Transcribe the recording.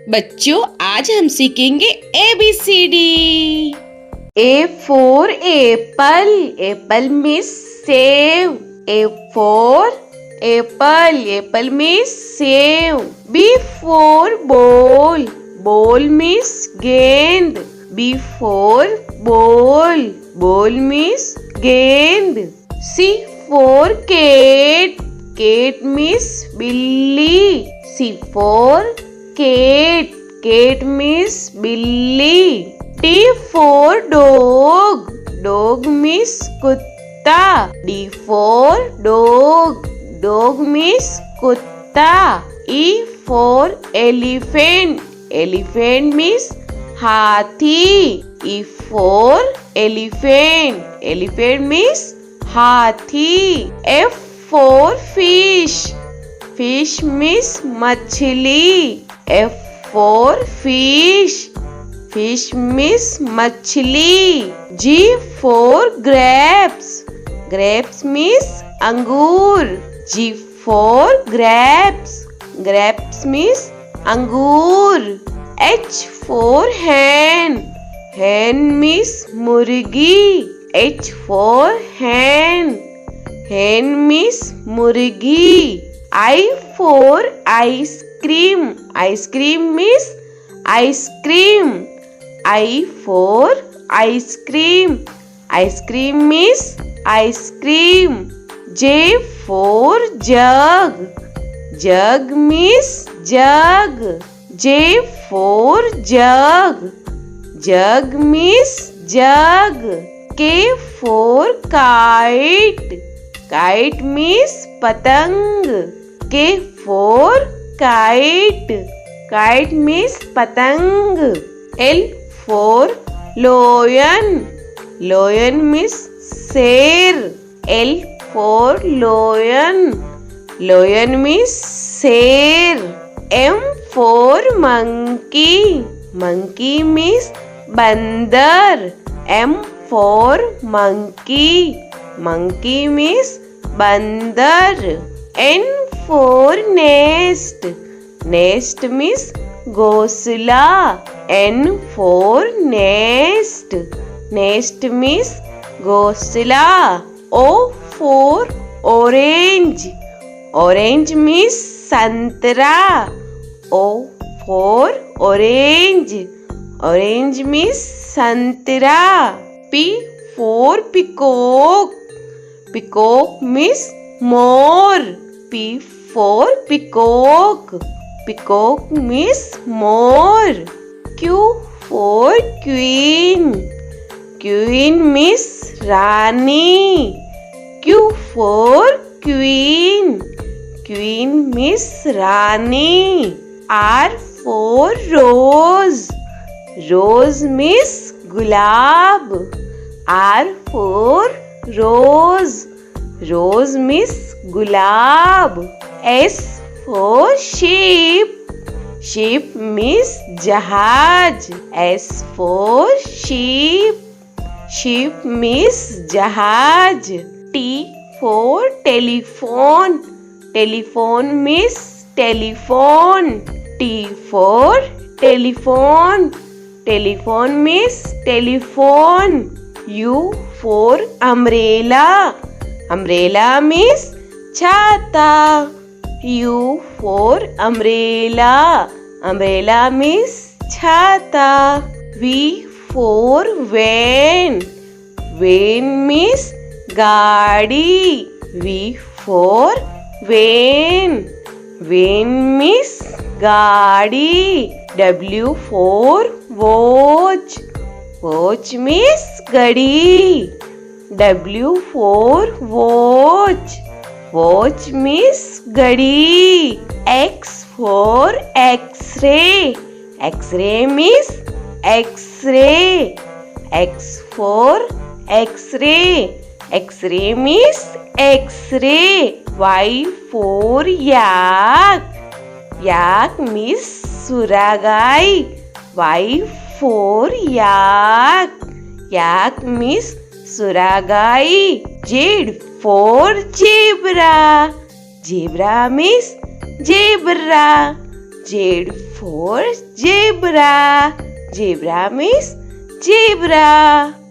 बच्चों आज हम सीखेंगे ABCD। A for apple. Apple means save. A for apple. Apple means save. B for ball. Ball means gend. B for ball. Ball means gend. C for cat. Cat means billy. C for cat. Cat means billy. D for dog. Dog means kutta. D for dog. Dog means kutta. E for elephant. Elephant means hathi. E for elephant. Elephant means hathi. F for fish. Fish means machli. F for fish. Fish means machli. G for grapes. Grapes means angur. G for grapes. Grapes means angur. H for hen. Hen means murgi. H for hen. Hen means murgi. I for ice cream. Ice cream means ice cream. I for ice cream. Ice cream means ice cream. J for jug. Jug means jug. J for jug. Jug means jug. K for kite. Kite means patang. K for kite. Kite means patang. L for lion. Lion means sher. L for lion. Lion means sher. M for monkey. Monkey means bandar. M for monkey. Monkey means bandar. N for nest. Nest means ghosla. N for nest. Nest means ghosla. O for orange. Orange means santra. O for orange. Orange means santra. P for peacock. Peacock means more. P for peacock. Peacock means more. Q for queen. Queen means Rani. Q for queen. Queen means Rani. R for rose. Rose means gulab. R for rose. Rose means gulab. S for sheep. Sheep means jahaj. S for sheep. Sheep means jahaj. T for telephone. Telephone means telephone. T for telephone. Telephone means telephone. U for umbrella. Umbrella means chhata. U for umbrella. Umbrella means chhata. V for van. Van means gaadi. V for van. Van means gaadi. W for watch. Watch means gadi. W for watch. Watch means gadi. X for X-ray. X-ray means X-ray. X for X-ray. X-ray means X-ray. Y for yak. Yak means suragai. Y for yak. Yak means suragai. Z for zebra. Zebra means zebra. Z for zebra. Zebra means zebra.